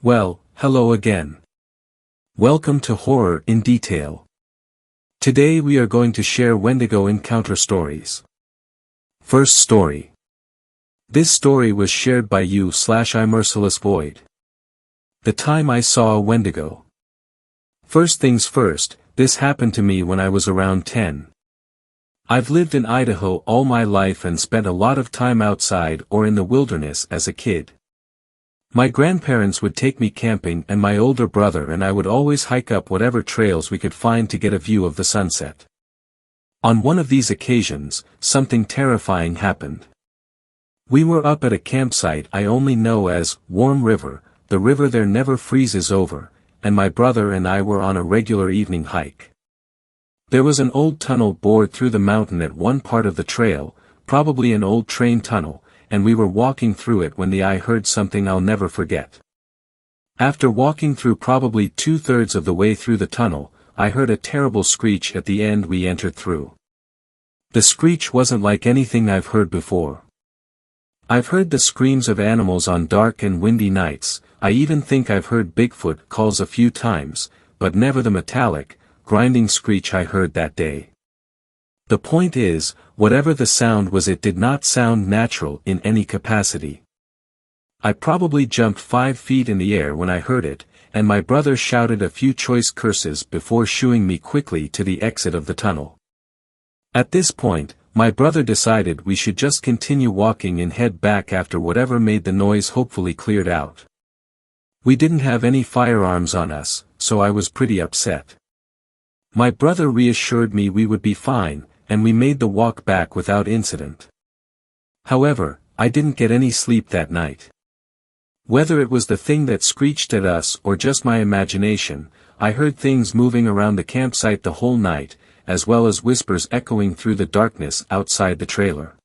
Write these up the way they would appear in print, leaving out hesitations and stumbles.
Well, hello again. Welcome to Horror in Detail. Today we are going to share Wendigo encounter stories. First story. This story was shared by you/I Merciless Void. The time I saw a Wendigo. First things first, this happened to me when I was around 10. I've lived in Idaho all my life and spent a lot of time outside or in the wilderness as a kid. My grandparents would take me camping and my older brother and I would always hike up whatever trails we could find to get a view of the sunset. On one of these occasions, something terrifying happened. We were up at a campsite I only know as Warm River, the river there never freezes over, and my brother and I were on a regular evening hike. There was an old tunnel bored through the mountain at one part of the trail, probably an old train tunnel, and we were walking through it when I heard something I'll never forget. After walking through probably 2/3 of the way through the tunnel, I heard a terrible screech at the end we entered through. The screech wasn't like anything I've heard before. I've heard the screams of animals on dark and windy nights, I even think I've heard Bigfoot calls a few times, but never the metallic, grinding screech I heard that day. The point is, whatever the sound was, it did not sound natural in any capacity. I probably jumped 5 feet in the air when I heard it, and my brother shouted a few choice curses before shooing me quickly to the exit of the tunnel. At this point, my brother decided we should just continue walking and head back after whatever made the noise hopefully cleared out. We didn't have any firearms on us, so I was pretty upset. My brother reassured me we would be fine, and we made the walk back without incident. However, I didn't get any sleep that night. Whether it was the thing that screeched at us or just my imagination, I heard things moving around the campsite the whole night, as well as whispers echoing through the darkness outside the trailer.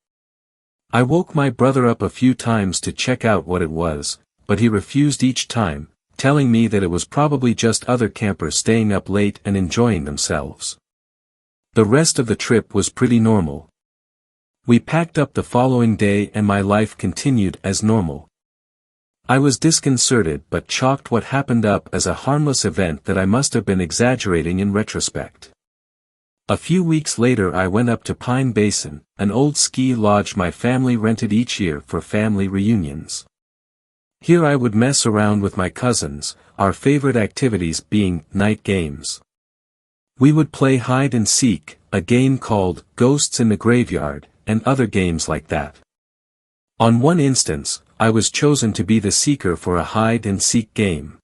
I woke my brother up a few times to check out what it was, but he refused each time, telling me that it was probably just other campers staying up late and enjoying themselves. The rest of the trip was pretty normal. We packed up the following day and my life continued as normal. I was disconcerted but chalked what happened up as a harmless event that I must have been exaggerating in retrospect. A few weeks later I went up to Pine Basin, an old ski lodge my family rented each year for family reunions. Here I would mess around with my cousins, our favorite activities being night games. We would play hide and seek, a game called Ghosts in the Graveyard, and other games like that. On one instance, I was chosen to be the seeker for a hide and seek game.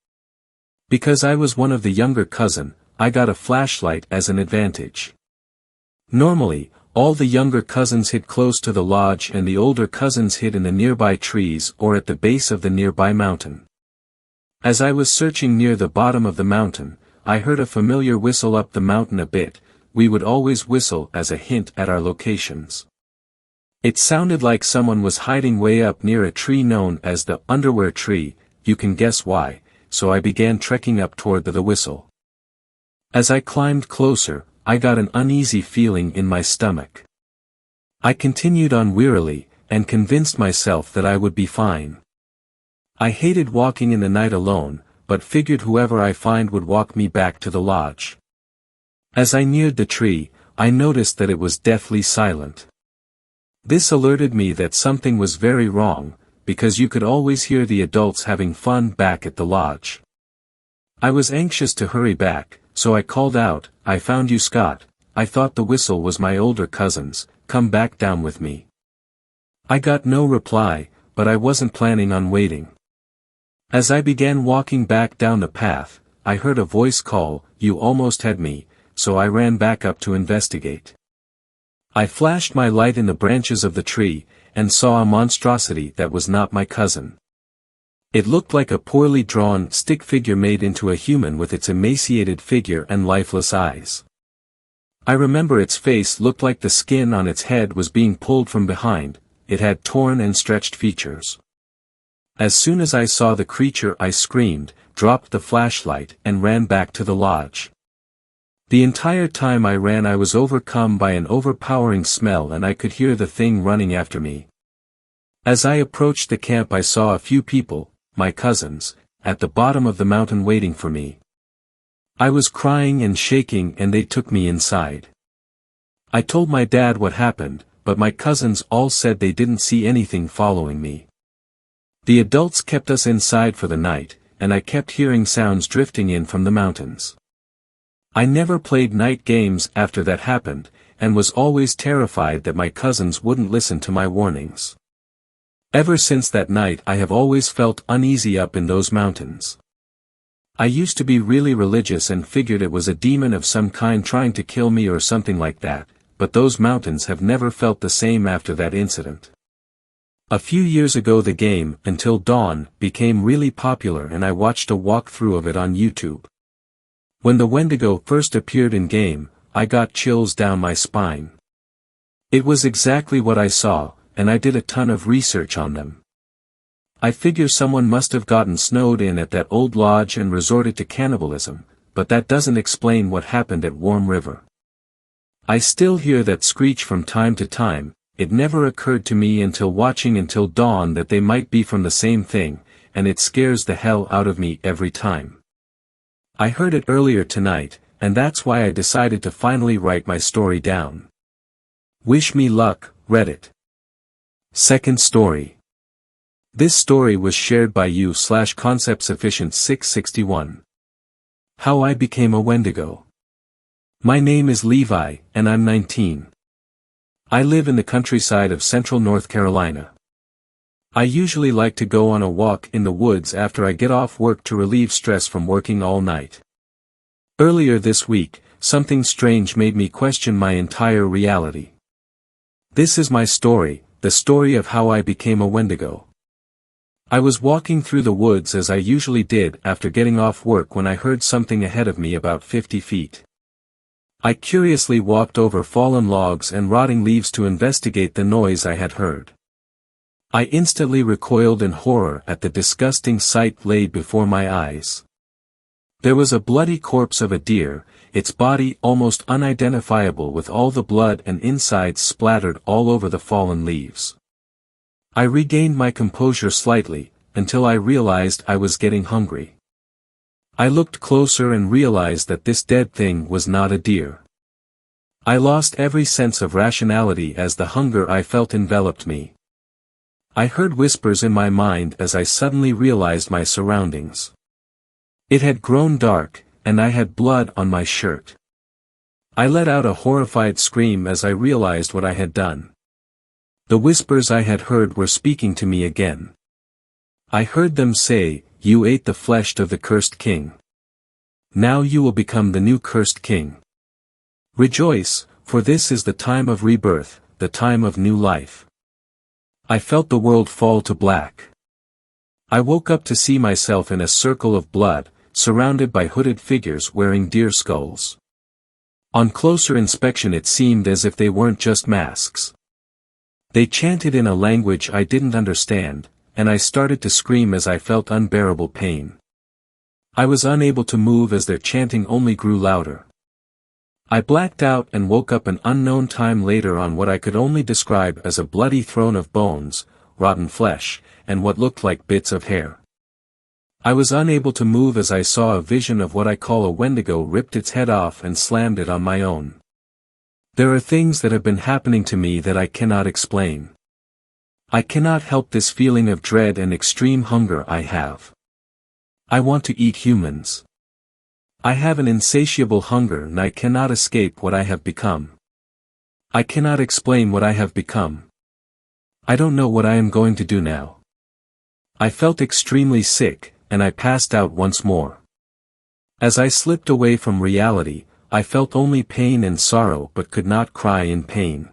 Because I was one of the younger cousin, I got a flashlight as an advantage. Normally, all the younger cousins hid close to the lodge and the older cousins hid in the nearby trees or at the base of the nearby mountain. As I was searching near the bottom of the mountain, I heard a familiar whistle up the mountain a bit. We would always whistle as a hint at our locations. It sounded like someone was hiding way up near a tree known as the underwear tree, you can guess why, so I began trekking up toward the whistle. As I climbed closer, I got an uneasy feeling in my stomach. I continued on wearily, and convinced myself that I would be fine. I hated walking in the night alone, but figured whoever I find would walk me back to the lodge. As I neared the tree, I noticed that it was deathly silent. This alerted me that something was very wrong, because you could always hear the adults having fun back at the lodge. I was anxious to hurry back, so I called out, "I found you, Scott." I thought the whistle was my older cousins, "Come back down with me." I got no reply, but I wasn't planning on waiting. As I began walking back down the path, I heard a voice call, "You almost had me," so I ran back up to investigate. I flashed my light in the branches of the tree, and saw a monstrosity that was not my cousin. It looked like a poorly drawn stick figure made into a human with its emaciated figure and lifeless eyes. I remember its face looked like the skin on its head was being pulled from behind, it had torn and stretched features. As soon as I saw the creature I screamed, dropped the flashlight and ran back to the lodge. The entire time I ran I was overcome by an overpowering smell and I could hear the thing running after me. As I approached the camp I saw a few people, my cousins, at the bottom of the mountain waiting for me. I was crying and shaking and they took me inside. I told my dad what happened, but my cousins all said they didn't see anything following me. The adults kept us inside for the night, and I kept hearing sounds drifting in from the mountains. I never played night games after that happened, and was always terrified that my cousins wouldn't listen to my warnings. Ever since that night I have always felt uneasy up in those mountains. I used to be really religious and figured it was a demon of some kind trying to kill me or something like that, but those mountains have never felt the same after that incident. A few years ago the game, Until Dawn, became really popular and I watched a walkthrough of it on YouTube. When the Wendigo first appeared in game, I got chills down my spine. It was exactly what I saw, and I did a ton of research on them. I figure someone must have gotten snowed in at that old lodge and resorted to cannibalism, but that doesn't explain what happened at Warm River. I still hear that screech from time to time. It never occurred to me until watching Until Dawn that they might be from the same thing, and it scares the hell out of me every time. I heard it earlier tonight, and that's why I decided to finally write my story down. Wish me luck, Reddit. Second story. This story was shared by you/conceptsufficient661. How I became a Wendigo. My name is Levi, and I'm 19. I live in the countryside of central North Carolina. I usually like to go on a walk in the woods after I get off work to relieve stress from working all night. Earlier this week, something strange made me question my entire reality. This is my story, the story of how I became a Wendigo. I was walking through the woods as I usually did after getting off work when I heard something ahead of me about 50 feet. I curiously walked over fallen logs and rotting leaves to investigate the noise I had heard. I instantly recoiled in horror at the disgusting sight laid before my eyes. There was a bloody corpse of a deer, its body almost unidentifiable with all the blood and insides splattered all over the fallen leaves. I regained my composure slightly, until I realized I was getting hungry. I looked closer and realized that this dead thing was not a deer. I lost every sense of rationality as the hunger I felt enveloped me. I heard whispers in my mind as I suddenly realized my surroundings. It had grown dark, and I had blood on my shirt. I let out a horrified scream as I realized what I had done. The whispers I had heard were speaking to me again. I heard them say, "You ate the flesh of the cursed king. Now you will become the new cursed king. Rejoice, for this is the time of rebirth, the time of new life." I felt the world fall to black. I woke up to see myself in a circle of blood, surrounded by hooded figures wearing deer skulls. On closer inspection it seemed as if they weren't just masks. They chanted in a language I didn't understand, and I started to scream as I felt unbearable pain. I was unable to move as their chanting only grew louder. I blacked out and woke up an unknown time later on what I could only describe as a bloody throne of bones, rotten flesh, and what looked like bits of hair. I was unable to move as I saw a vision of what I call a Wendigo ripped its head off and slammed it on my own. There are things that have been happening to me that I cannot explain. I cannot help this feeling of dread and extreme hunger I have. I want to eat humans. I have an insatiable hunger and I cannot escape what I have become. I cannot explain what I have become. I don't know what I am going to do now. I felt extremely sick, and I passed out once more. As I slipped away from reality, I felt only pain and sorrow but could not cry in pain.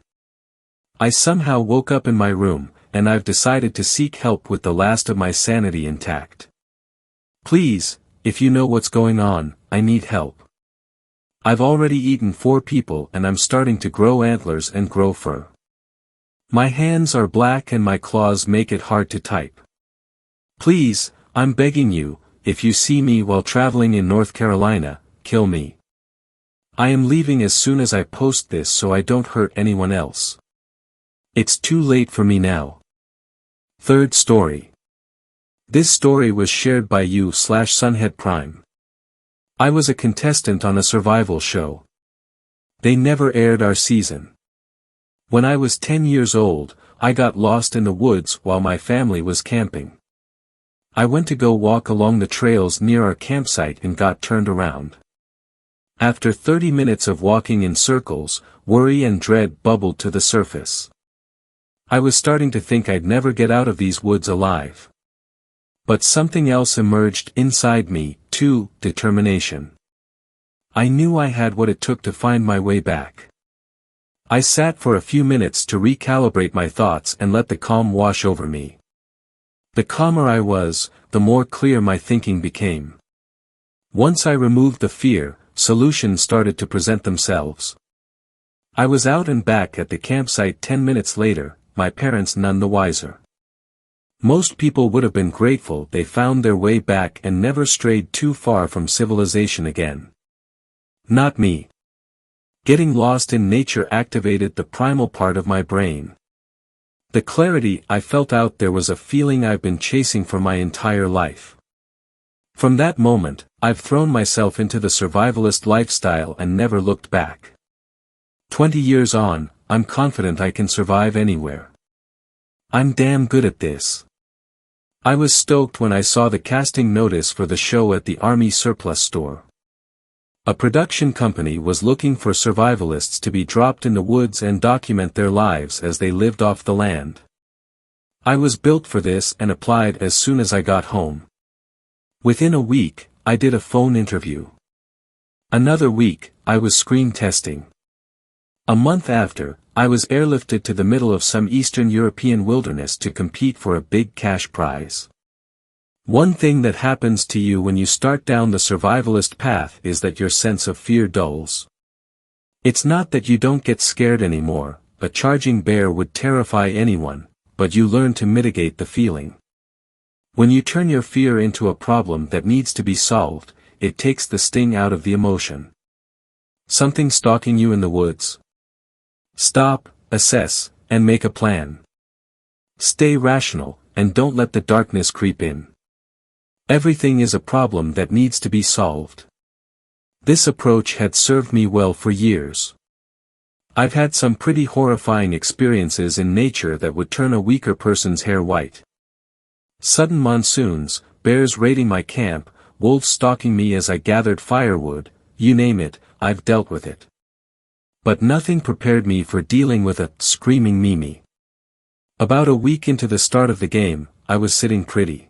I somehow woke up in my room, and I've decided to seek help with the last of my sanity intact. Please, if you know what's going on, I need help. I've already eaten 4 people and I'm starting to grow antlers and grow fur. My hands are black and my claws make it hard to type. Please, I'm begging you, if you see me while traveling in North Carolina, kill me. I am leaving as soon as I post this so I don't hurt anyone else. It's too late for me now. Third story. This story was shared by you/Sunhead Prime. I was a contestant on a survival show. They never aired our season. When I was 10 years old, I got lost in the woods while my family was camping. I went to go walk along the trails near our campsite and got turned around. After 30 minutes of walking in circles, worry and dread bubbled to the surface. I was starting to think I'd never get out of these woods alive. But something else emerged inside me, too: determination. I knew I had what it took to find my way back. I sat for a few minutes to recalibrate my thoughts and let the calm wash over me. The calmer I was, the more clear my thinking became. Once I removed the fear, solutions started to present themselves. I was out and back at the campsite 10 minutes later, my parents none the wiser. Most people would have been grateful they found their way back and never strayed too far from civilization again. Not me. Getting lost in nature activated the primal part of my brain. The clarity I felt out there was a feeling I've been chasing for my entire life. From that moment, I've thrown myself into the survivalist lifestyle and never looked back. 20 years on, I'm confident I can survive anywhere. I'm damn good at this. I was stoked when I saw the casting notice for the show at the Army surplus store. A production company was looking for survivalists to be dropped in the woods and document their lives as they lived off the land. I was built for this and applied as soon as I got home. Within a week, I did a phone interview. Another week, I was screen testing. A month after, I was airlifted to the middle of some Eastern European wilderness to compete for a big cash prize. One thing that happens to you when you start down the survivalist path is that your sense of fear dulls. It's not that you don't get scared anymore, a charging bear would terrify anyone, but you learn to mitigate the feeling. When you turn your fear into a problem that needs to be solved, it takes the sting out of the emotion. Something stalking you in the woods? Stop, assess, and make a plan. Stay rational, and don't let the darkness creep in. Everything is a problem that needs to be solved. This approach had served me well for years. I've had some pretty horrifying experiences in nature that would turn a weaker person's hair white. Sudden monsoons, bears raiding my camp, wolves stalking me as I gathered firewood, you name it, I've dealt with it. But nothing prepared me for dealing with a screaming Mimi. About a week into the start of the game, I was sitting pretty.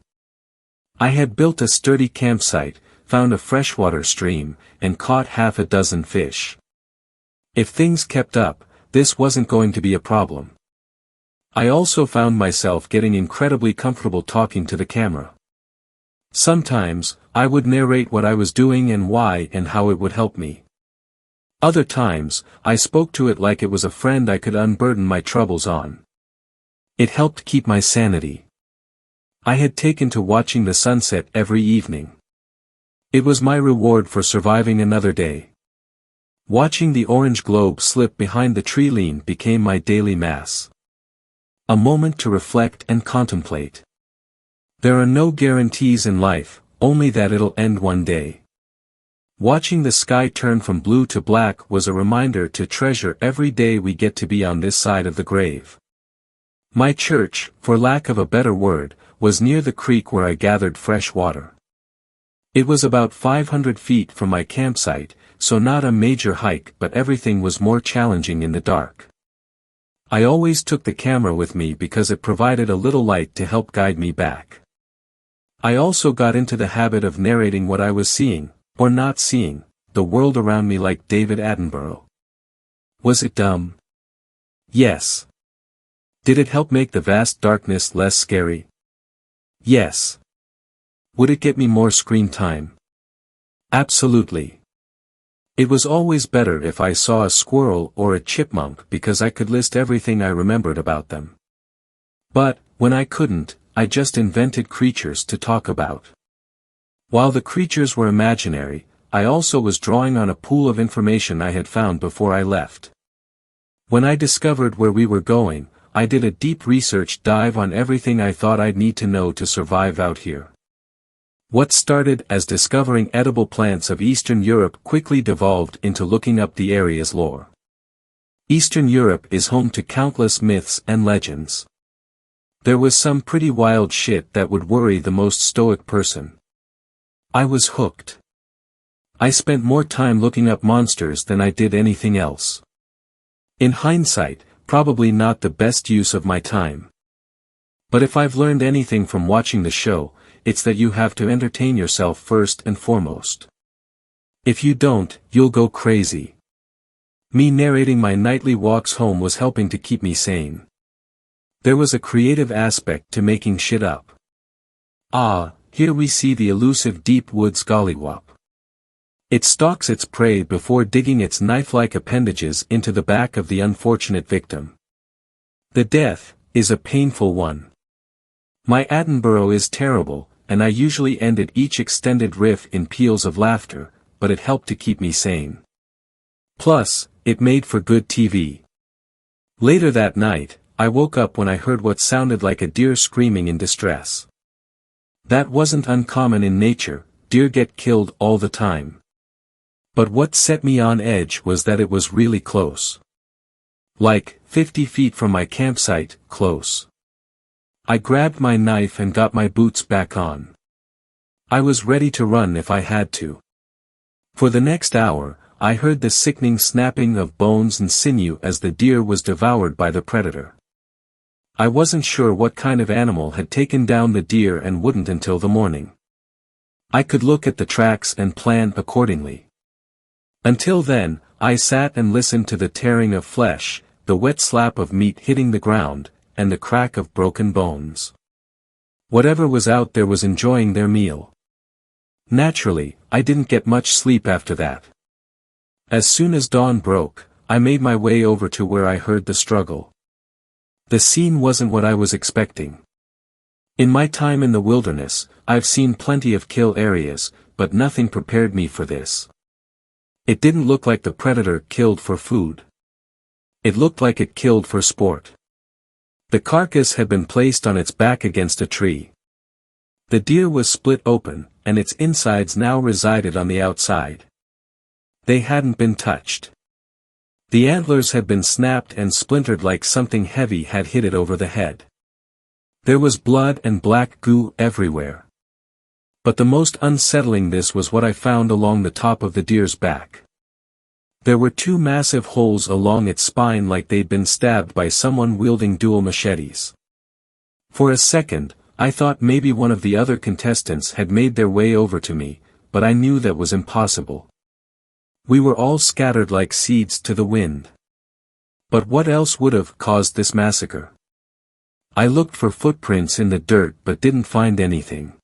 I had built a sturdy campsite, found a freshwater stream, and caught half a dozen fish. If things kept up, this wasn't going to be a problem. I also found myself getting incredibly comfortable talking to the camera. Sometimes, I would narrate what I was doing and why and how it would help me. Other times, I spoke to it like it was a friend I could unburden my troubles on. It helped keep my sanity. I had taken to watching the sunset every evening. It was my reward for surviving another day. Watching the orange globe slip behind the tree line became my daily mass. A moment to reflect and contemplate. There are no guarantees in life, only that it'll end one day. Watching the sky turn from blue to black was a reminder to treasure every day we get to be on this side of the grave. My church, for lack of a better word, was near the creek where I gathered fresh water. It was about 500 feet from my campsite, so not a major hike, but everything was more challenging in the dark. I always took the camera with me because it provided a little light to help guide me back. I also got into the habit of narrating what I was seeing, or not seeing, the world around me like David Attenborough. Was it dumb? Yes. Did it help make the vast darkness less scary? Yes. Would it get me more screen time? Absolutely. It was always better if I saw a squirrel or a chipmunk because I could list everything I remembered about them. But, when I couldn't, I just invented creatures to talk about. While the creatures were imaginary, I also was drawing on a pool of information I had found before I left. When I discovered where we were going, I did a deep research dive on everything I thought I'd need to know to survive out here. What started as discovering edible plants of Eastern Europe quickly devolved into looking up the area's lore. Eastern Europe is home to countless myths and legends. There was some pretty wild shit that would worry the most stoic person. I was hooked. I spent more time looking up monsters than I did anything else. In hindsight, probably not the best use of my time. But if I've learned anything from watching the show, it's that you have to entertain yourself first and foremost. If you don't, you'll go crazy. Me narrating my nightly walks home was helping to keep me sane. There was a creative aspect to making shit up. Here we see the elusive deep woods gollywop. It stalks its prey before digging its knife-like appendages into the back of the unfortunate victim. The death is a painful one. My Attenborough is terrible, and I usually ended each extended riff in peals of laughter, but it helped to keep me sane. Plus, it made for good TV. Later that night, I woke up when I heard what sounded like a deer screaming in distress. That wasn't uncommon in nature, deer get killed all the time. But what set me on edge was that it was really close. Like, 50 feet from my campsite, close. I grabbed my knife and got my boots back on. I was ready to run if I had to. For the next hour, I heard the sickening snapping of bones and sinew as the deer was devoured by the predator. I wasn't sure what kind of animal had taken down the deer and wouldn't until the morning. I could look at the tracks and plan accordingly. Until then, I sat and listened to the tearing of flesh, the wet slap of meat hitting the ground, and the crack of broken bones. Whatever was out there was enjoying their meal. Naturally, I didn't get much sleep after that. As soon as dawn broke, I made my way over to where I heard the struggle. The scene wasn't what I was expecting. In my time in the wilderness, I've seen plenty of kill areas, but nothing prepared me for this. It didn't look like the predator killed for food. It looked like it killed for sport. The carcass had been placed on its back against a tree. The deer was split open, and its insides now resided on the outside. They hadn't been touched. The antlers had been snapped and splintered like something heavy had hit it over the head. There was blood and black goo everywhere. But the most unsettling this was what I found along the top of the deer's back. There were two massive holes along its spine like they'd been stabbed by someone wielding dual machetes. For a second, I thought maybe one of the other contestants had made their way over to me, but I knew that was impossible. We were all scattered like seeds to the wind. But what else would have caused this massacre? I looked for footprints in the dirt but didn't find anything.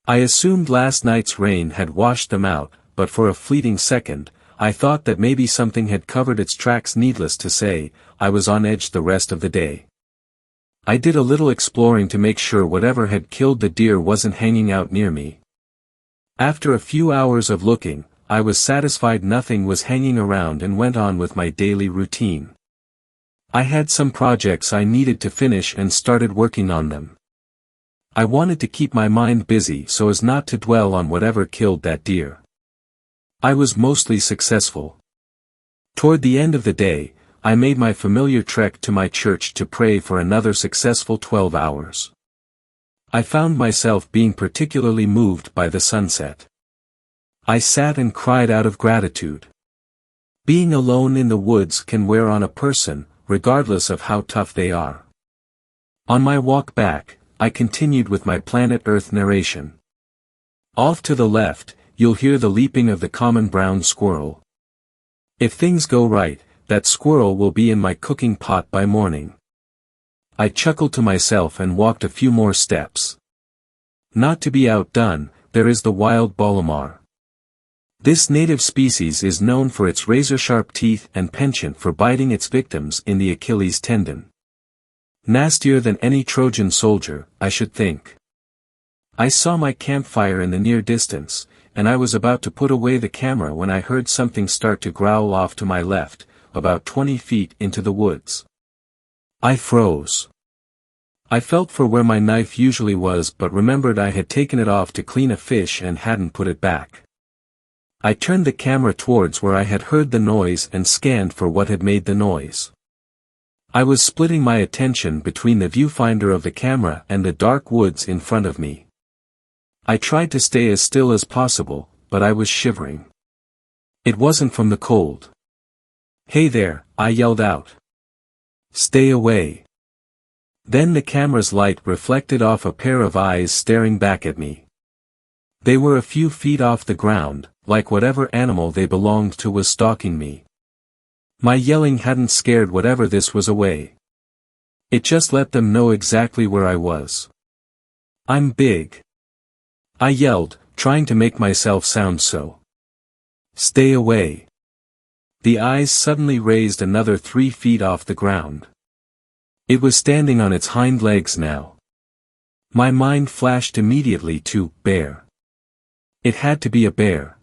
I assumed last night's rain had washed them out, but for a fleeting second, I thought that maybe something had covered its tracks. Needless to say, I was on edge the rest of the day. I did a little exploring to make sure whatever had killed the deer wasn't hanging out near me. After a few hours of looking, I was satisfied nothing was hanging around and went on with my daily routine. I had some projects I needed to finish and started working on them. I wanted to keep my mind busy so as not to dwell on whatever killed that deer. I was mostly successful. Toward the end of the day, I made my familiar trek to my church to pray for another successful 12 hours. I found myself being particularly moved by the sunset. I sat and cried out of gratitude. Being alone in the woods can wear on a person, regardless of how tough they are. On my walk back, I continued with my Planet Earth narration. Off to the left, you'll hear the leaping of the common brown squirrel. If things go right, that squirrel will be in my cooking pot by morning. I chuckled to myself and walked a few more steps. Not to be outdone, there is the wild bolomar. This native species is known for its razor-sharp teeth and penchant for biting its victims in the Achilles tendon. Nastier than any Trojan soldier, I should think. I saw my campfire in the near distance, and I was about to put away the camera when I heard something start to growl off to my left, about 20 feet into the woods. I froze. I felt for where my knife usually was but remembered I had taken it off to clean a fish and hadn't put it back. I turned the camera towards where I had heard the noise and scanned for what had made the noise. I was splitting my attention between the viewfinder of the camera and the dark woods in front of me. I tried to stay as still as possible, but I was shivering. It wasn't from the cold. "Hey there," I yelled out. "Stay away." Then the camera's light reflected off a pair of eyes staring back at me. They were a few feet off the ground, like whatever animal they belonged to was stalking me. My yelling hadn't scared whatever this was away. It just let them know exactly where I was. "I'm big," I yelled, trying to make myself sound so. "Stay away." The eyes suddenly raised another 3 feet off the ground. It was standing on its hind legs now. My mind flashed immediately to bear. It had to be a bear.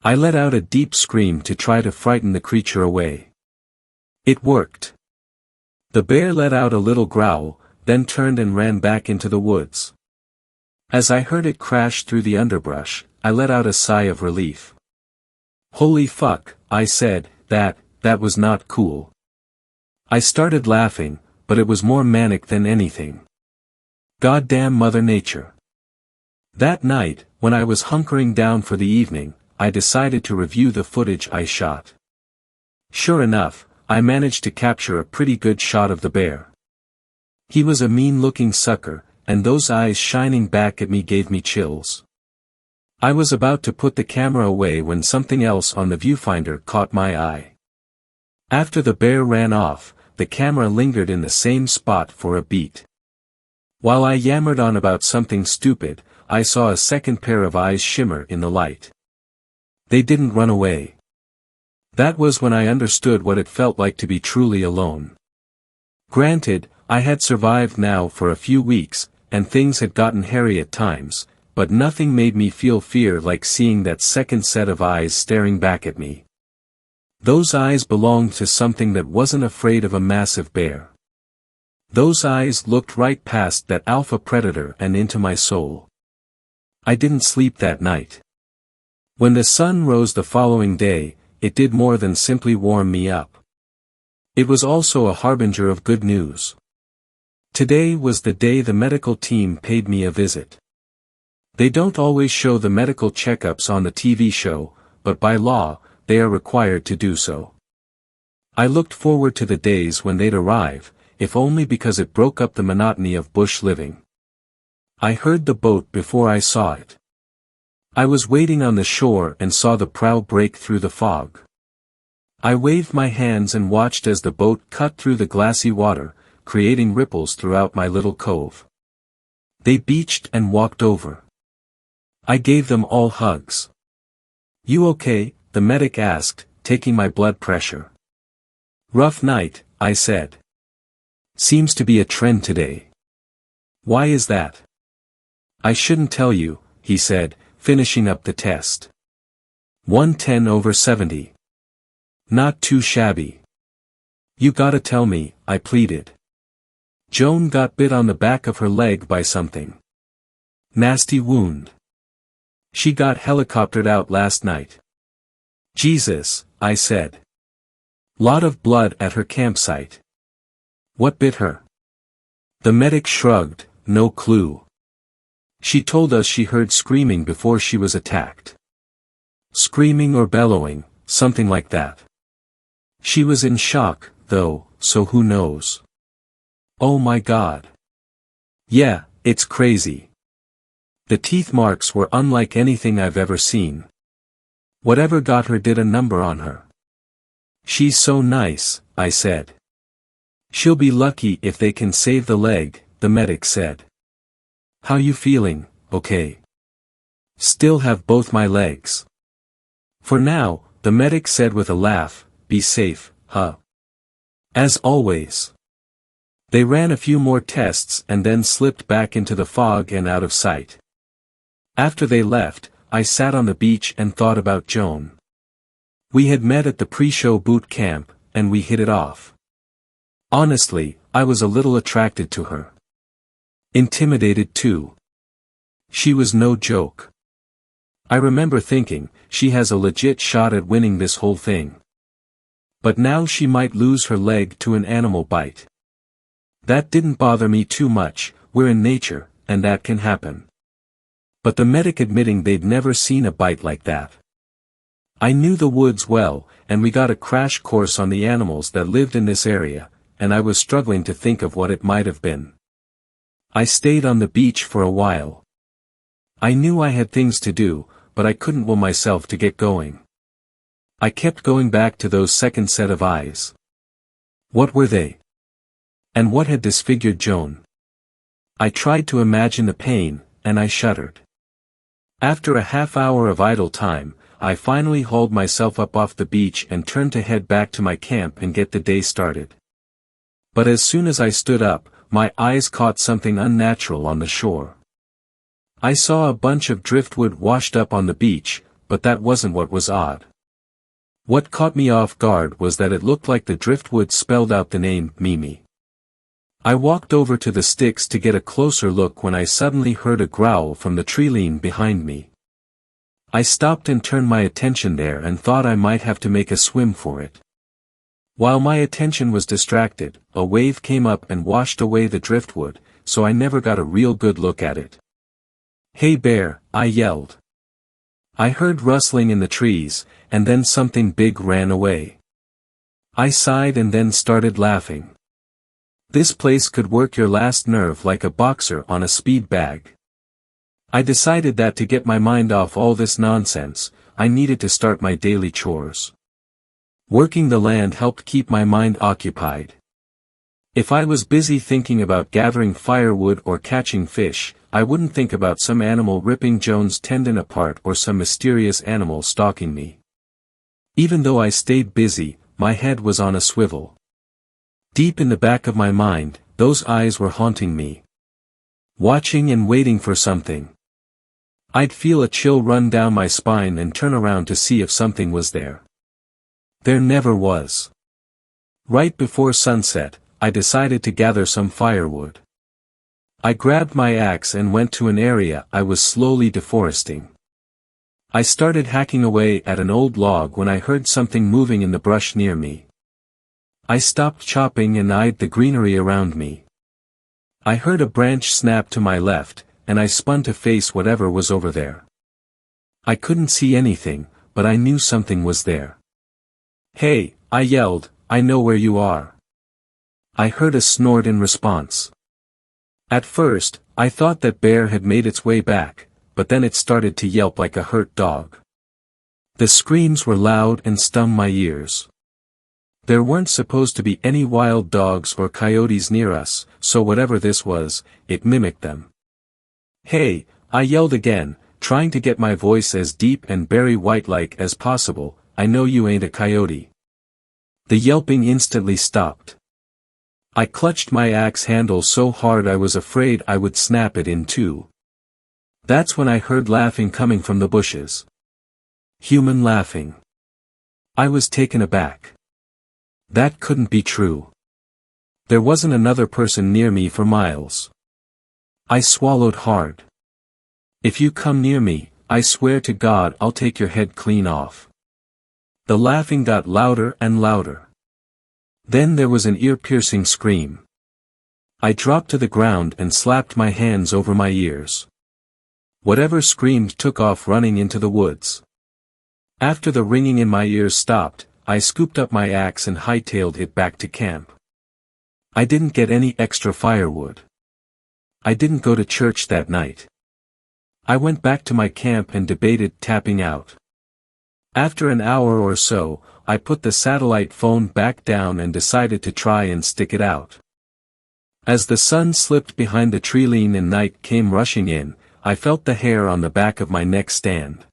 I let out a deep scream to try to frighten the creature away. It worked. The bear let out a little growl, then turned and ran back into the woods. As I heard it crash through the underbrush, I let out a sigh of relief. "Holy fuck," I said, that was not cool. I started laughing, but it was more manic than anything. Goddamn Mother Nature. That night, when I was hunkering down for the evening, I decided to review the footage I shot. Sure enough, I managed to capture a pretty good shot of the bear. He was a mean-looking sucker, and those eyes shining back at me gave me chills. I was about to put the camera away when something else on the viewfinder caught my eye. After the bear ran off, the camera lingered in the same spot for a beat. While I yammered on about something stupid, I saw a second pair of eyes shimmer in the light. They didn't run away. That was when I understood what it felt like to be truly alone. Granted, I had survived now for a few weeks, and things had gotten hairy at times, but nothing made me feel fear like seeing that second set of eyes staring back at me. Those eyes belonged to something that wasn't afraid of a massive bear. Those eyes looked right past that alpha predator and into my soul. I didn't sleep that night. When the sun rose the following day, it did more than simply warm me up. It was also a harbinger of good news. Today was the day the medical team paid me a visit. They don't always show the medical checkups on the TV show, but by law, they are required to do so. I looked forward to the days when they'd arrive, if only because it broke up the monotony of bush living. I heard the boat before I saw it. I was waiting on the shore and saw the prow break through the fog. I waved my hands and watched as the boat cut through the glassy water, creating ripples throughout my little cove. They beached and walked over. I gave them all hugs. "You okay?" the medic asked, taking my blood pressure. "Rough night," I said. "Seems to be a trend today." "Why is that?" "I shouldn't tell you," he said, finishing up the test. 110/70. Not too shabby. "You gotta tell me," I pleaded. "Joan got bit on the back of her leg by something. Nasty wound. She got helicoptered out last night." "Jesus," I said. "Lot of blood at her campsite. What bit her?" The medic shrugged, "No clue. She told us she heard screaming before she was attacked. Screaming or bellowing, something like that. She was in shock, though, so who knows." "Oh my God. Yeah, it's crazy. The teeth marks were unlike anything I've ever seen. Whatever got her did a number on her." "She's so nice," I said. "She'll be lucky if they can save the leg," the medic said. "How you feeling, okay?" "Still have both my legs. For now," the medic said with a laugh, "be safe, huh?" "As always." They ran a few more tests and then slipped back into the fog and out of sight. After they left, I sat on the beach and thought about Joan. We had met at the pre-show boot camp, and we hit it off. Honestly, I was a little attracted to her. Intimidated too. She was no joke. I remember thinking, she has a legit shot at winning this whole thing. But now she might lose her leg to an animal bite. That didn't bother me too much, we're in nature, and that can happen. But the medic admitting they'd never seen a bite like that. I knew the woods well, and we got a crash course on the animals that lived in this area, and I was struggling to think of what it might have been. I stayed on the beach for a while. I knew I had things to do, but I couldn't will myself to get going. I kept going back to those second set of eyes. What were they? And what had disfigured Joan? I tried to imagine the pain, and I shuddered. After a half hour of idle time, I finally hauled myself up off the beach and turned to head back to my camp and get the day started. But as soon as I stood up, my eyes caught something unnatural on the shore. I saw a bunch of driftwood washed up on the beach, but that wasn't what was odd. What caught me off guard was that it looked like the driftwood spelled out the name Mimi. I walked over to the sticks to get a closer look when I suddenly heard a growl from the tree-line behind me. I stopped and turned my attention there and thought I might have to make a swim for it. While my attention was distracted, a wave came up and washed away the driftwood, so I never got a real good look at it. "Hey bear," I yelled. I heard rustling in the trees, and then something big ran away. I sighed and then started laughing. This place could work your last nerve like a boxer on a speed bag. I decided that to get my mind off all this nonsense, I needed to start my daily chores. Working the land helped keep my mind occupied. If I was busy thinking about gathering firewood or catching fish, I wouldn't think about some animal ripping Joan's tendon apart or some mysterious animal stalking me. Even though I stayed busy, my head was on a swivel. Deep in the back of my mind, those eyes were haunting me. Watching and waiting for something. I'd feel a chill run down my spine and turn around to see if something was there. There never was. Right before sunset, I decided to gather some firewood. I grabbed my axe and went to an area I was slowly deforesting. I started hacking away at an old log when I heard something moving in the brush near me. I stopped chopping and eyed the greenery around me. I heard a branch snap to my left, and I spun to face whatever was over there. I couldn't see anything, but I knew something was there. "Hey," I yelled, "I know where you are." I heard a snort in response. At first, I thought that bear had made its way back, but then it started to yelp like a hurt dog. The screams were loud and stung my ears. There weren't supposed to be any wild dogs or coyotes near us, so whatever this was, it mimicked them. "Hey," I yelled again, trying to get my voice as deep and berry white-like as possible, "I know you ain't a coyote." The yelping instantly stopped. I clutched my axe handle so hard I was afraid I would snap it in two. That's when I heard laughing coming from the bushes. Human laughing. I was taken aback. That couldn't be true. There wasn't another person near me for miles. I swallowed hard. "If you come near me, I swear to God I'll take your head clean off." The laughing got louder and louder. Then there was an ear-piercing scream. I dropped to the ground and slapped my hands over my ears. Whatever screamed took off running into the woods. After the ringing in my ears stopped, I scooped up my axe and hightailed it back to camp. I didn't get any extra firewood. I didn't go to church that night. I went back to my camp and debated tapping out. After an hour or so, I put the satellite phone back down and decided to try and stick it out. As the sun slipped behind the tree-line and night came rushing in, I felt the hair on the back of my neck stand.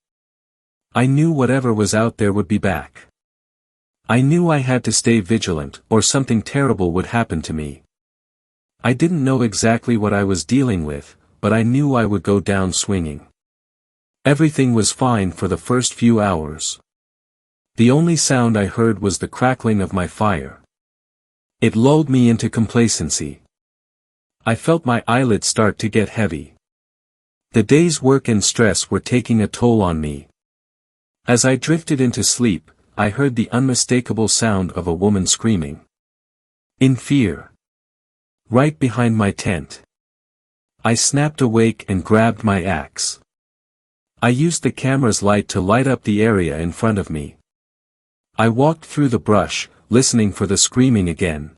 I knew whatever was out there would be back. I knew I had to stay vigilant, or something terrible would happen to me. I didn't know exactly what I was dealing with, but I knew I would go down swinging. Everything was fine for the first few hours. The only sound I heard was the crackling of my fire. It lulled me into complacency. I felt my eyelids start to get heavy. The day's work and stress were taking a toll on me. As I drifted into sleep, I heard the unmistakable sound of a woman screaming. In fear. Right behind my tent. I snapped awake and grabbed my axe. I used the camera's light to light up the area in front of me. I walked through the brush, listening for the screaming again.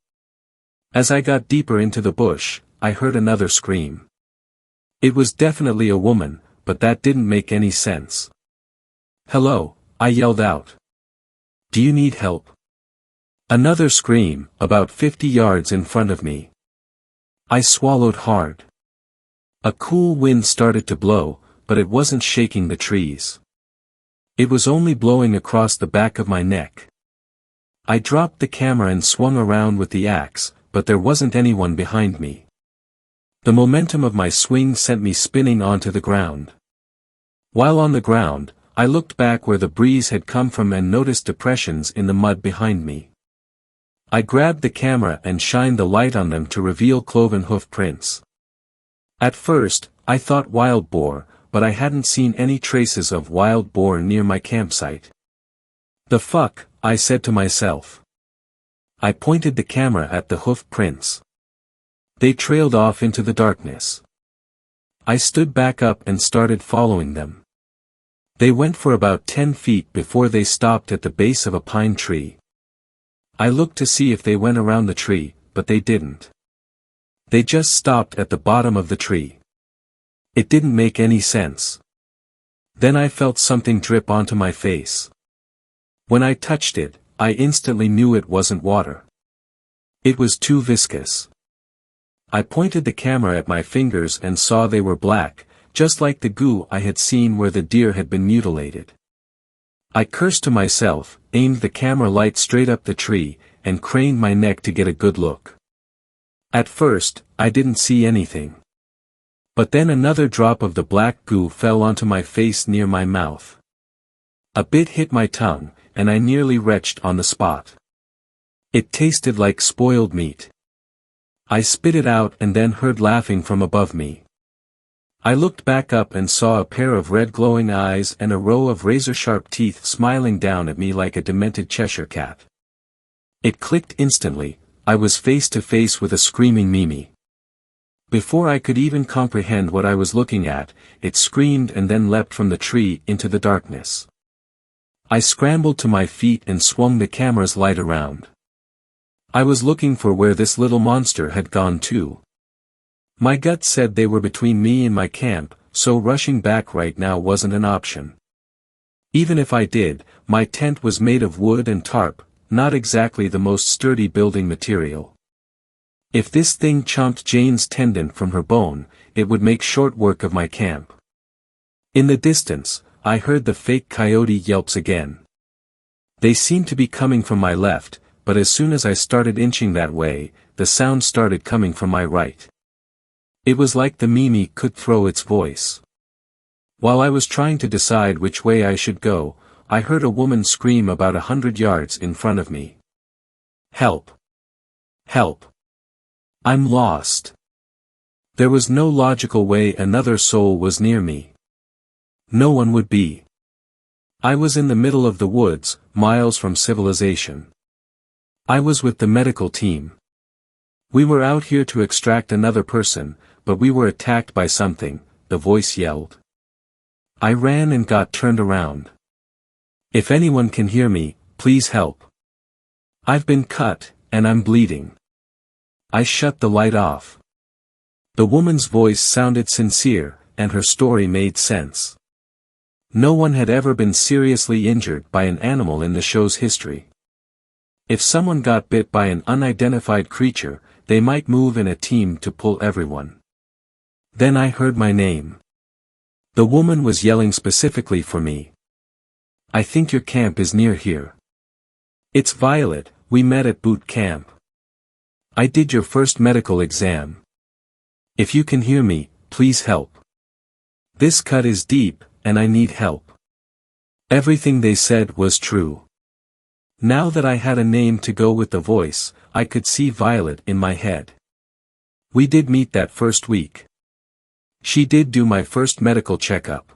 As I got deeper into the bush, I heard another scream. It was definitely a woman, but that didn't make any sense. Hello, I yelled out. Do you need help? Another scream, about 50 yards in front of me. I swallowed hard. A cool wind started to blow, but it wasn't shaking the trees. It was only blowing across the back of my neck. I dropped the camera and swung around with the axe, but there wasn't anyone behind me. The momentum of my swing sent me spinning onto the ground. While on the ground, I looked back where the breeze had come from and noticed depressions in the mud behind me. I grabbed the camera and shined the light on them to reveal cloven hoof prints. At first, I thought wild boar, but I hadn't seen any traces of wild boar near my campsite. The fuck, I said to myself. I pointed the camera at the hoof prints. They trailed off into the darkness. I stood back up and started following them. They went for about 10 feet before they stopped at the base of a pine tree. I looked to see if they went around the tree, but they didn't. They just stopped at the bottom of the tree. It didn't make any sense. Then I felt something drip onto my face. When I touched it, I instantly knew it wasn't water. It was too viscous. I pointed the camera at my fingers and saw they were black, just like the goo I had seen where the deer had been mutilated. I cursed to myself, aimed the camera light straight up the tree, and craned my neck to get a good look. At first, I didn't see anything. But then another drop of the black goo fell onto my face near my mouth. A bit hit my tongue, and I nearly retched on the spot. It tasted like spoiled meat. I spit it out and then heard laughing from above me. I looked back up and saw a pair of red glowing eyes and a row of razor-sharp teeth smiling down at me like a demented Cheshire cat. It clicked instantly, I was face to face with a screaming Mimi. Before I could even comprehend what I was looking at, it screamed and then leapt from the tree into the darkness. I scrambled to my feet and swung the camera's light around. I was looking for where this little monster had gone to. My gut said they were between me and my camp, so rushing back right now wasn't an option. Even if I did, my tent was made of wood and tarp, not exactly the most sturdy building material. If this thing chomped Jane's tendon from her bone, it would make short work of my camp. In the distance, I heard the fake coyote yelps again. They seemed to be coming from my left, but as soon as I started inching that way, the sound started coming from my right. It was like the Mimi could throw its voice. While I was trying to decide which way I should go, I heard a woman scream about 100 yards in front of me. Help! Help! I'm lost! There was no logical way another soul was near me. No one would be. I was in the middle of the woods, miles from civilization. I was with the medical team. We were out here to extract another person, but we were attacked by something, the voice yelled. I ran and got turned around. If anyone can hear me, please help. I've been cut, and I'm bleeding. I shut the light off. The woman's voice sounded sincere, and her story made sense. No one had ever been seriously injured by an animal in the show's history. If someone got bit by an unidentified creature, they might move in a team to pull everyone. Then I heard my name. The woman was yelling specifically for me. I think your camp is near here. It's Violet, we met at boot camp. I did your first medical exam. If you can hear me, please help. This cut is deep, and I need help. Everything they said was true. Now that I had a name to go with the voice, I could see Violet in my head. We did meet that first week. She did do my first medical checkup.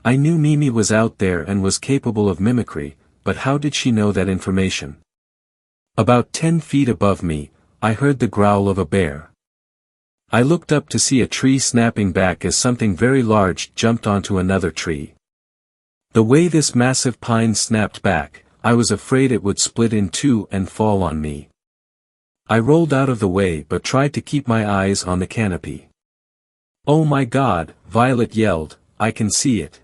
I knew Mimi was out there and was capable of mimicry, but how did she know that information? About 10 feet above me, I heard the growl of a bear. I looked up to see a tree snapping back as something very large jumped onto another tree. The way this massive pine snapped back, I was afraid it would split in two and fall on me. I rolled out of the way but tried to keep my eyes on the canopy. "Oh my God," Violet yelled, "I can see it.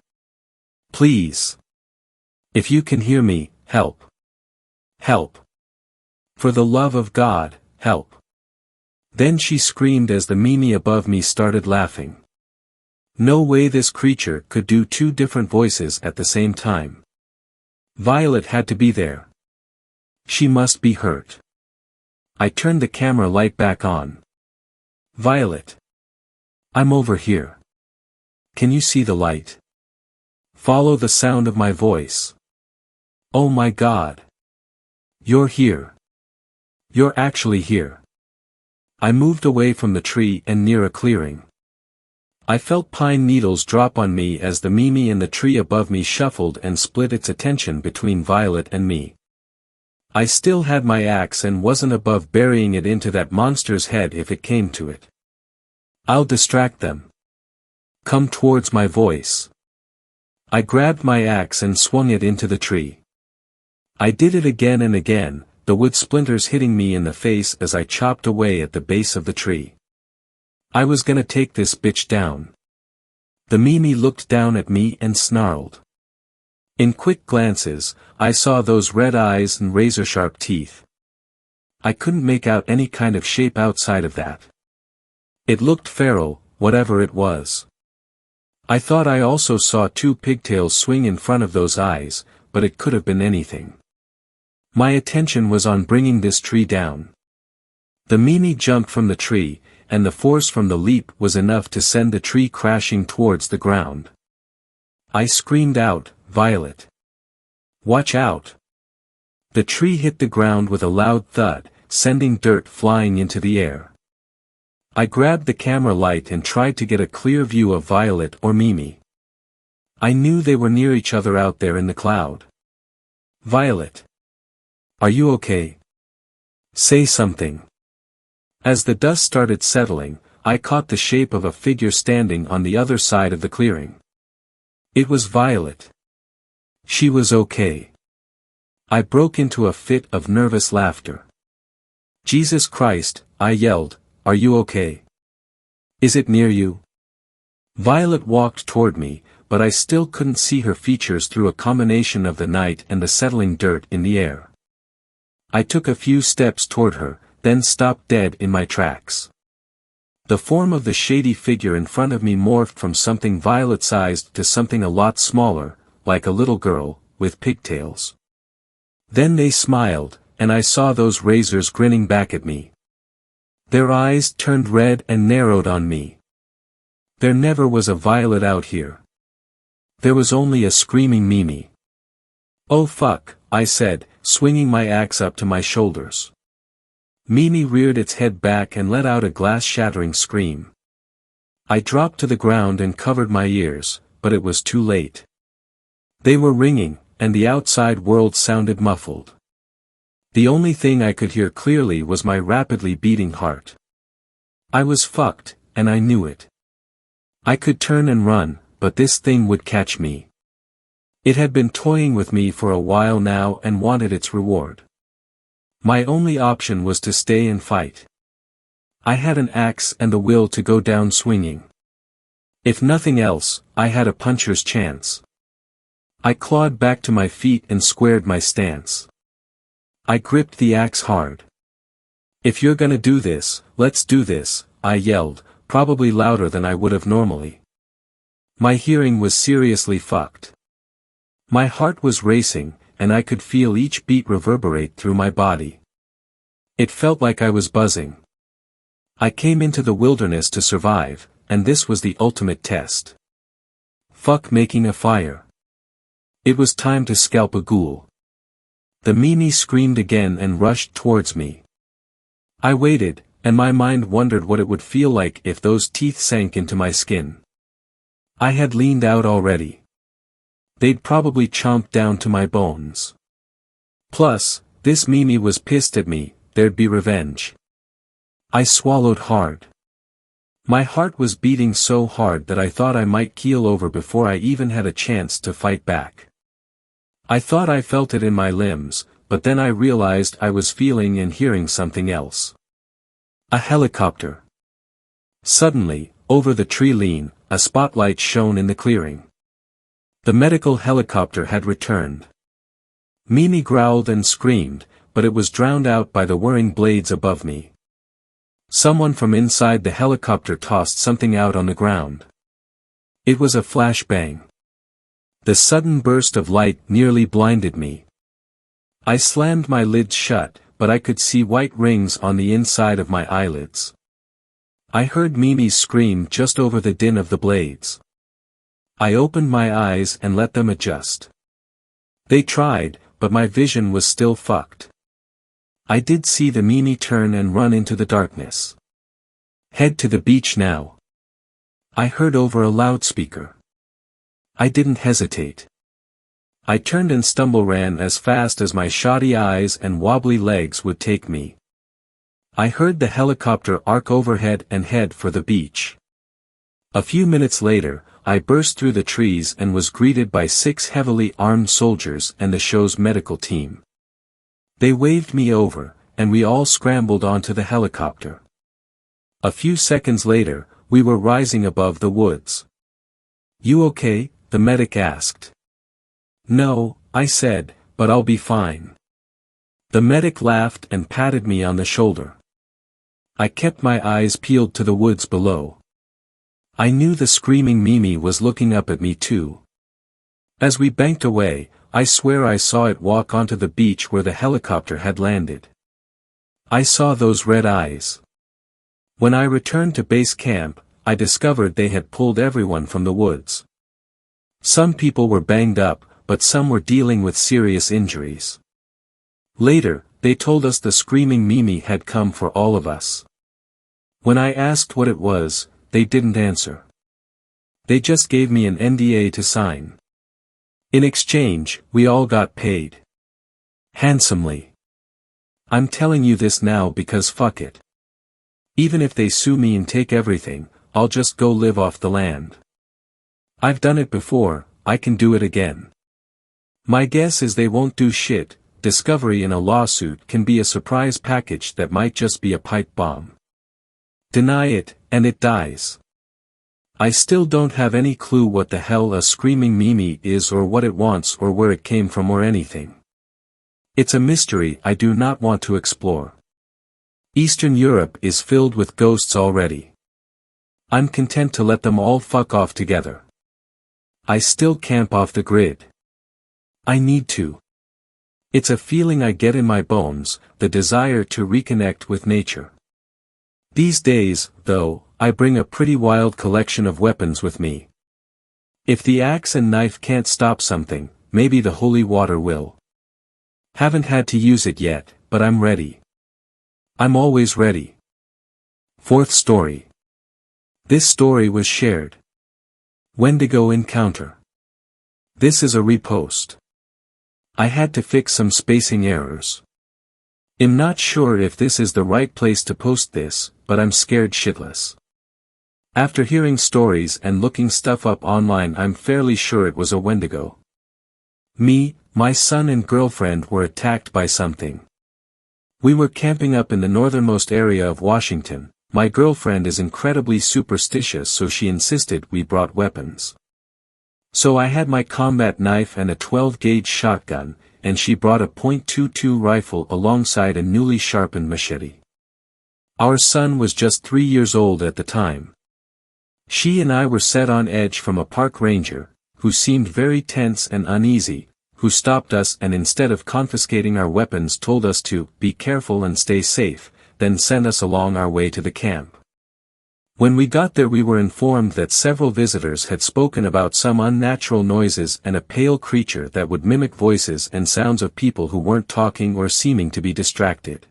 Please. If you can hear me, help. Help. For the love of God, help." Then she screamed as the Mimi above me started laughing. No way this creature could do two different voices at the same time. Violet had to be there. She must be hurt. I turned the camera light back on. "Violet. I'm over here. Can you see the light? Follow the sound of my voice. Oh my God. You're here. You're actually here." I moved away from the tree and near a clearing. I felt pine needles drop on me as the Mimi in the tree above me shuffled and split its attention between Violet and me. I still had my axe and wasn't above burying it into that monster's head if it came to it. "I'll distract them. Come towards my voice." I grabbed my axe and swung it into the tree. I did it again and again, the wood splinters hitting me in the face as I chopped away at the base of the tree. I was gonna take this bitch down. The Mimi looked down at me and snarled. In quick glances, I saw those red eyes and razor-sharp teeth. I couldn't make out any kind of shape outside of that. It looked feral, whatever it was. I thought I also saw two pigtails swing in front of those eyes, but it could have been anything. My attention was on bringing this tree down. The Mimi jumped from the tree, and the force from the leap was enough to send the tree crashing towards the ground. I screamed out, "Violet! Watch out!" The tree hit the ground with a loud thud, sending dirt flying into the air. I grabbed the camera light and tried to get a clear view of Violet or Mimi. I knew they were near each other out there in the cloud. "Violet! Are you okay? Say something." As the dust started settling, I caught the shape of a figure standing on the other side of the clearing. It was Violet. She was okay. I broke into a fit of nervous laughter. "Jesus Christ," I yelled, "are you okay? Is it near you?" Violet walked toward me, but I still couldn't see her features through a combination of the night and the settling dirt in the air. I took a few steps toward her, then stopped dead in my tracks. The form of the shady figure in front of me morphed from something violet-sized to something a lot smaller, like a little girl, with pigtails. Then they smiled, and I saw those razors grinning back at me. Their eyes turned red and narrowed on me. There never was a Violet out here. There was only a screaming Mimi. "Oh fuck," I said, swinging my axe up to my shoulders. Mimi reared its head back and let out a glass-shattering scream. I dropped to the ground and covered my ears, but it was too late. They were ringing, and the outside world sounded muffled. The only thing I could hear clearly was my rapidly beating heart. I was fucked, and I knew it. I could turn and run, but this thing would catch me. It had been toying with me for a while now and wanted its reward. My only option was to stay and fight. I had an axe and the will to go down swinging. If nothing else, I had a puncher's chance. I clawed back to my feet and squared my stance. I gripped the axe hard. "If you're gonna do this, let's do this," I yelled, probably louder than I would have normally. My hearing was seriously fucked. My heart was racing, and I could feel each beat reverberate through my body. It felt like I was buzzing. I came into the wilderness to survive, and this was the ultimate test. Fuck making a fire. It was time to scalp a ghoul. The Mimi screamed again and rushed towards me. I waited, and my mind wondered what it would feel like if those teeth sank into my skin. I had leaned out already. They'd probably chomped down to my bones. Plus, this Mimi was pissed at me, there'd be revenge. I swallowed hard. My heart was beating so hard that I thought I might keel over before I even had a chance to fight back. I thought I felt it in my limbs, but then I realized I was feeling and hearing something else. A helicopter. Suddenly, over the tree lean, a spotlight shone in the clearing. The medical helicopter had returned. Mimi growled and screamed, but it was drowned out by the whirring blades above me. Someone from inside the helicopter tossed something out on the ground. It was a flashbang. The sudden burst of light nearly blinded me. I slammed my lids shut, but I could see white rings on the inside of my eyelids. I heard Mimi's scream just over the din of the blades. I opened my eyes and let them adjust. They tried, but my vision was still fucked. I did see the Mimi turn and run into the darkness. Head to the beach now. I heard over a loudspeaker. I didn't hesitate. I turned and ran as fast as my shoddy eyes and wobbly legs would take me. I heard the helicopter arc overhead and head for the beach. A few minutes later, I burst through the trees and was greeted by 6 heavily armed soldiers and the show's medical team. They waved me over, and we all scrambled onto the helicopter. A few seconds later, we were rising above the woods. "You okay?" the medic asked. "No," I said, "but I'll be fine." The medic laughed and patted me on the shoulder. I kept my eyes peeled to the woods below. I knew the screaming Mimi was looking up at me too. As we banked away, I swear I saw it walk onto the beach where the helicopter had landed. I saw those red eyes. When I returned to base camp, I discovered they had pulled everyone from the woods. Some people were banged up, but some were dealing with serious injuries. Later, they told us the screaming Mimi had come for all of us. When I asked what it was, they didn't answer. They just gave me an NDA to sign. In exchange, we all got paid. Handsomely. I'm telling you this now because fuck it. Even if they sue me and take everything, I'll just go live off the land. I've done it before, I can do it again. My guess is they won't do shit. Discovery in a lawsuit can be a surprise package that might just be a pipe bomb. Deny it, and it dies. I still don't have any clue what the hell a screaming Mimi is or what it wants or where it came from or anything. It's a mystery I do not want to explore. Eastern Europe is filled with ghosts already. I'm content to let them all fuck off together. I still camp off the grid. I need to. It's a feeling I get in my bones, the desire to reconnect with nature. These days, though, I bring a pretty wild collection of weapons with me. If the axe and knife can't stop something, maybe the holy water will. Haven't had to use it yet, but I'm ready. I'm always ready. 4th story. This story was shared. Wendigo encounter. This is a repost. I had to fix some spacing errors. I'm not sure if this is the right place to post this, but I'm scared shitless. After hearing stories and looking stuff up online, I'm fairly sure it was a Wendigo. Me, my son and girlfriend were attacked by something. We were camping up in the northernmost area of Washington. My girlfriend is incredibly superstitious, so she insisted we brought weapons. So I had my combat knife and a 12-gauge shotgun, and she brought a .22 rifle alongside a newly sharpened machete. Our son was just 3 years old at the time. She and I were set on edge from a park ranger, who seemed very tense and uneasy, who stopped us and instead of confiscating our weapons told us to be careful and stay safe, then sent us along our way to the camp. When we got there we were informed that several visitors had spoken about some unnatural noises and a pale creature that would mimic voices and sounds of people who weren't talking or seeming to be distracted.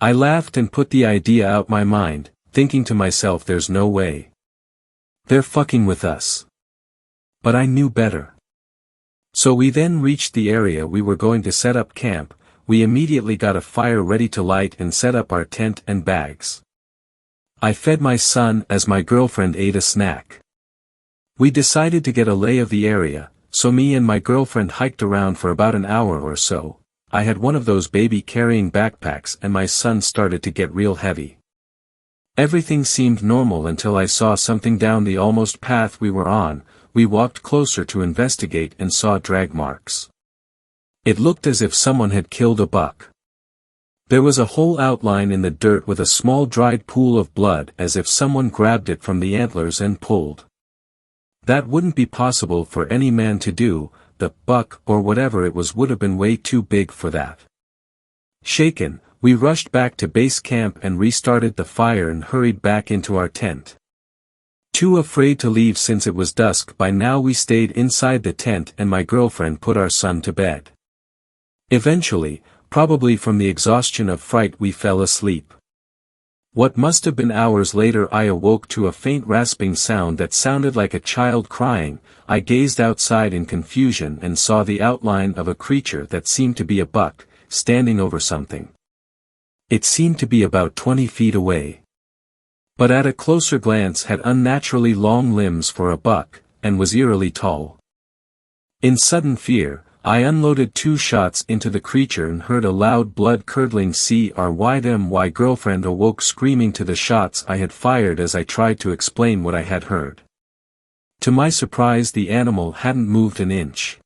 I laughed and put the idea out my mind, thinking to myself there's no way. They're fucking with us. But I knew better. So we then reached the area we were going to set up camp. We immediately got a fire ready to light and set up our tent and bags. I fed my son as my girlfriend ate a snack. We decided to get a lay of the area, so me and my girlfriend hiked around for about an hour or so. I had one of those baby carrying backpacks and my son started to get real heavy. Everything seemed normal until I saw something down the almost path we were on. We walked closer to investigate and saw drag marks. It looked as if someone had killed a buck. There was a whole outline in the dirt with a small dried pool of blood as if someone grabbed it from the antlers and pulled. That wouldn't be possible for any man to do. The buck or whatever it was would have been way too big for that. Shaken, we rushed back to base camp and restarted the fire and hurried back into our tent. Too afraid to leave since it was dusk by now we stayed inside the tent and my girlfriend put our son to bed. Eventually, probably from the exhaustion of fright we fell asleep. What must have been hours later I awoke to a faint rasping sound that sounded like a child crying. I gazed outside in confusion and saw the outline of a creature that seemed to be a buck, standing over something. It seemed to be about 20 feet away. But at a closer glance had unnaturally long limbs for a buck, and was eerily tall. In sudden fear, I unloaded 2 shots into the creature and heard a loud blood-curdling "Cry." Girlfriend awoke screaming to the shots I had fired as I tried to explain what I had heard. To my surprise the animal hadn't moved an inch.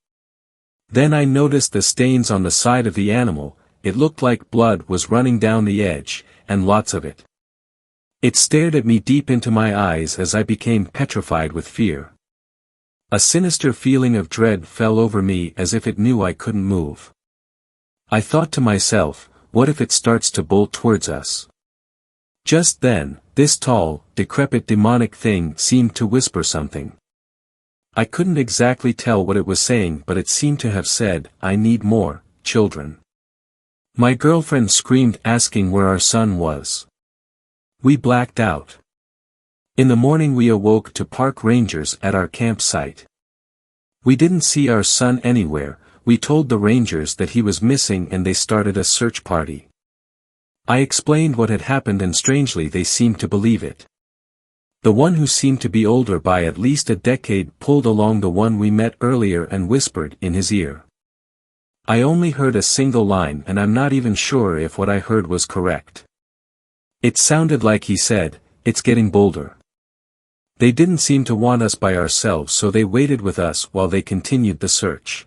Then I noticed the stains on the side of the animal. It looked like blood was running down the edge, and lots of it. It stared at me deep into my eyes as I became petrified with fear. A sinister feeling of dread fell over me as if it knew I couldn't move. I thought to myself, what if it starts to bolt towards us? Just then, this tall, decrepit demonic thing seemed to whisper something. I couldn't exactly tell what it was saying but it seemed to have said, "I need more, children." My girlfriend screamed asking where our son was. We blacked out. In the morning we awoke to park rangers at our campsite. We didn't see our son anywhere. We told the rangers that he was missing and they started a search party. I explained what had happened and strangely they seemed to believe it. The one who seemed to be older by at least a decade pulled along the one we met earlier and whispered in his ear. I only heard a single line and I'm not even sure if what I heard was correct. It sounded like he said, "It's getting bolder." They didn't seem to want us by ourselves so they waited with us while they continued the search.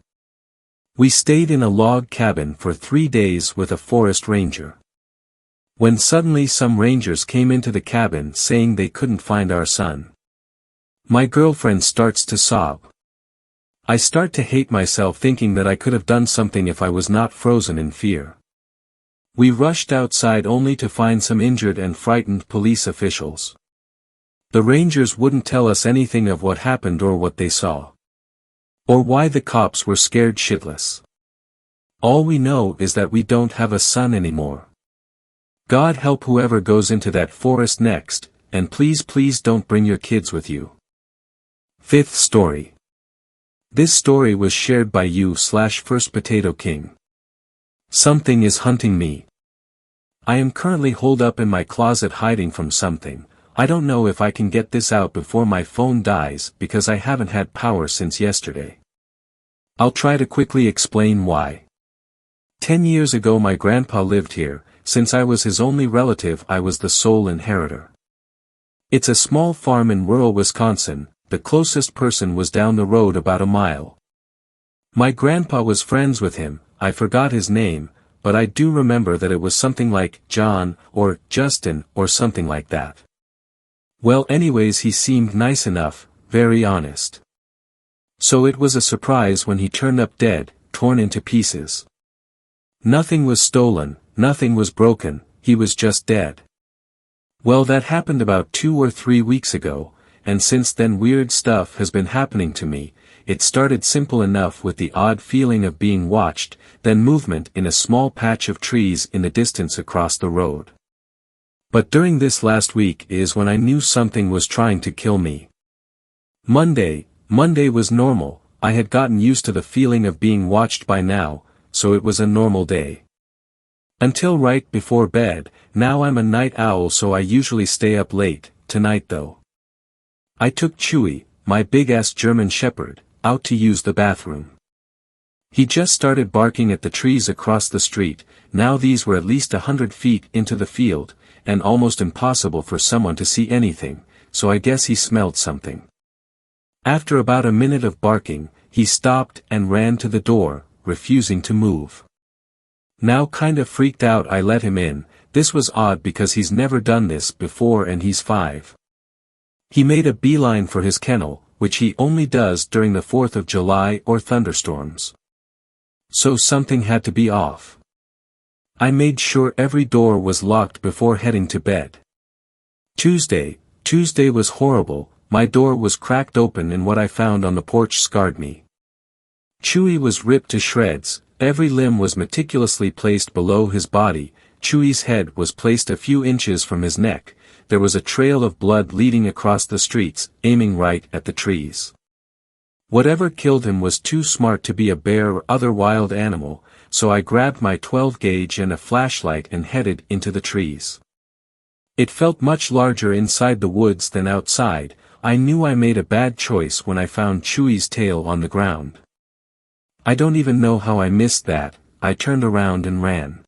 We stayed in a log cabin for 3 days with a forest ranger. When suddenly some rangers came into the cabin saying they couldn't find our son. My girlfriend starts to sob. I start to hate myself thinking that I could have done something if I was not frozen in fear. We rushed outside only to find some injured and frightened police officials. The rangers wouldn't tell us anything of what happened or what they saw. Or why the cops were scared shitless. All we know is that we don't have a son anymore. God help whoever goes into that forest next, and please don't bring your kids with you. 5th story. This story was shared by you/FirstPotatoKing. Something is hunting me. I am currently holed up in my closet hiding from something. I don't know if I can get this out before my phone dies because I haven't had power since yesterday. I'll try to quickly explain why. 10 years ago my grandpa lived here. Since I was his only relative I was the sole inheritor. It's a small farm in rural Wisconsin. The closest person was down the road about a mile. My grandpa was friends with him. I forgot his name, but I do remember that it was something like John, or Justin, or something like that. Well anyways he seemed nice enough, very honest. So it was a surprise when he turned up dead, torn into pieces. Nothing was stolen, nothing was broken, he was just dead. Well, that happened about 2 or 3 weeks ago, and since then weird stuff has been happening to me. It started simple enough with the odd feeling of being watched, then movement in a small patch of trees in the distance across the road. But during this last week is when I knew something was trying to kill me. Monday was normal. I had gotten used to the feeling of being watched by now, so it was a normal day. Until right before bed. Now I'm a night owl, so I usually stay up late. Tonight though, I took Chewy, my big-ass German Shepherd, out to use the bathroom. He just started barking at the trees across the street. Now these were at least 100 feet into the field, and almost impossible for someone to see anything, so I guess he smelled something. After about a minute of barking, he stopped and ran to the door, refusing to move. Now kinda freaked out, I let him in. This was odd because he's never done this before and he's 5. He made a beeline for his kennel, which he only does during the 4th of July or thunderstorms. So something had to be off. I made sure every door was locked before heading to bed. Tuesday was horrible. My door was cracked open and what I found on the porch scarred me. Chewy was ripped to shreds. Every limb was meticulously placed below his body. Chewy's head was placed a few inches from his neck. There was a trail of blood leading across the streets, aiming right at the trees. Whatever killed him was too smart to be a bear or other wild animal, so I grabbed my 12-gauge and a flashlight and headed into the trees. It felt much larger inside the woods than outside. I knew I made a bad choice when I found Chewy's tail on the ground. I don't even know how I missed that. I turned around and ran.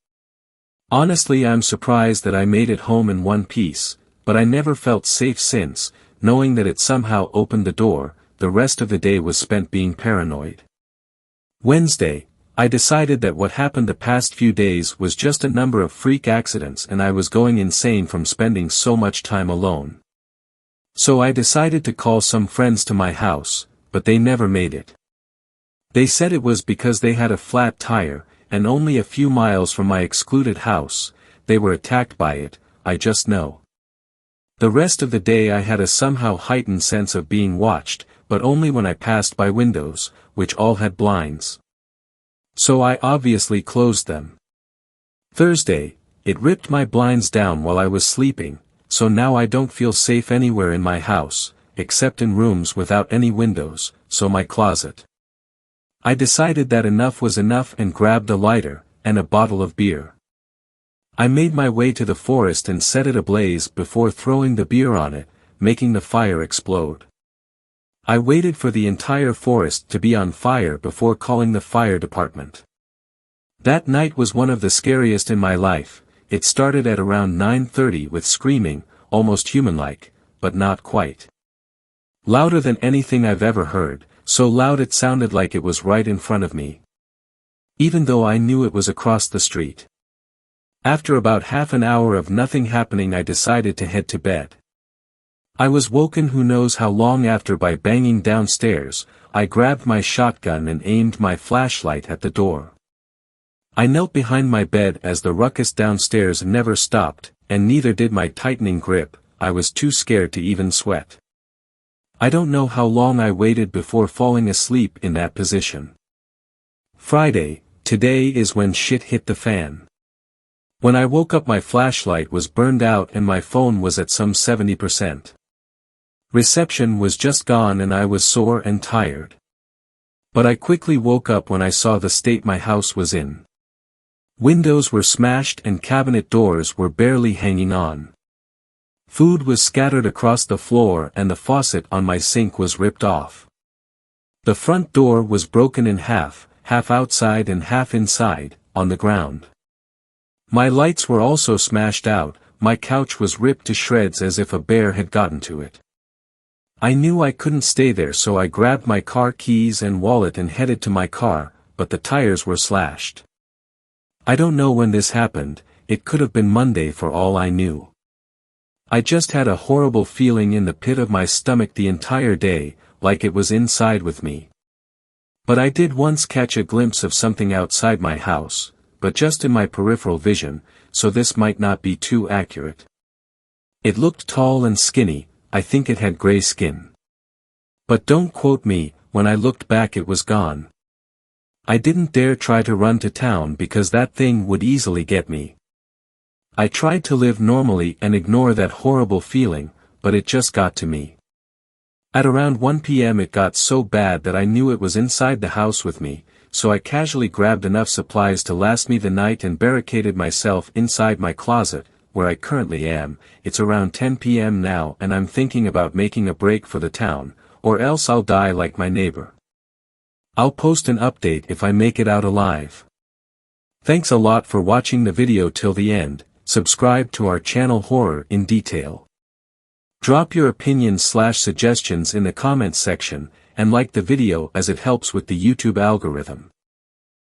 Honestly, I'm surprised that I made it home in one piece, but I never felt safe since, knowing that it somehow opened the door. The rest of the day was spent being paranoid. Wednesday, I decided that what happened the past few days was just a number of freak accidents and I was going insane from spending so much time alone. So I decided to call some friends to my house, but they never made it. They said it was because they had a flat tire, and only a few miles from my excluded house, they were attacked by it. I just know. The rest of the day I had a somehow heightened sense of being watched, but only when I passed by windows, which all had blinds. So I obviously closed them. Thursday, it ripped my blinds down while I was sleeping, so now I don't feel safe anywhere in my house, except in rooms without any windows, so my closet. I decided that enough was enough and grabbed a lighter, and a bottle of beer. I made my way to the forest and set it ablaze before throwing the beer on it, making the fire explode. I waited for the entire forest to be on fire before calling the fire department. That night was one of the scariest in my life. It started at around 9:30 with screaming, almost human-like, but not quite. Louder than anything I've ever heard, so loud it sounded like it was right in front of me. Even though I knew it was across the street. After about half an hour of nothing happening, I decided to head to bed. I was woken who knows how long after by banging downstairs. I grabbed my shotgun and aimed my flashlight at the door. I knelt behind my bed as the ruckus downstairs never stopped, and neither did my tightening grip. I was too scared to even sweat. I don't know how long I waited before falling asleep in that position. Friday, today is when shit hit the fan. When I woke up, my flashlight was burned out and my phone was at some 70%. Reception was just gone and I was sore and tired. But I quickly woke up when I saw the state my house was in. Windows were smashed and cabinet doors were barely hanging on. Food was scattered across the floor and the faucet on my sink was ripped off. The front door was broken in half outside and half inside, on the ground. My lights were also smashed out. My couch was ripped to shreds as if a bear had gotten to it. I knew I couldn't stay there, so I grabbed my car keys and wallet and headed to my car, but the tires were slashed. I don't know when this happened. It could have been Monday for all I knew. I just had a horrible feeling in the pit of my stomach the entire day, like it was inside with me. But I did once catch a glimpse of something outside my house, but just in my peripheral vision, so this might not be too accurate. It looked tall and skinny, I think it had gray skin. But don't quote me, when I looked back it was gone. I didn't dare try to run to town because that thing would easily get me. I tried to live normally and ignore that horrible feeling, but it just got to me. At around 1 p.m. it got so bad that I knew it was inside the house with me, so I casually grabbed enough supplies to last me the night and barricaded myself inside my closet, where I currently am. It's around 10 p.m. now and I'm thinking about making a break for the town, or else I'll die like my neighbor. I'll post an update if I make it out alive. Thanks a lot for watching the video till the end. Subscribe to our channel Horror in Detail. Drop your opinions/suggestions in the comments section, and like the video as it helps with the YouTube algorithm.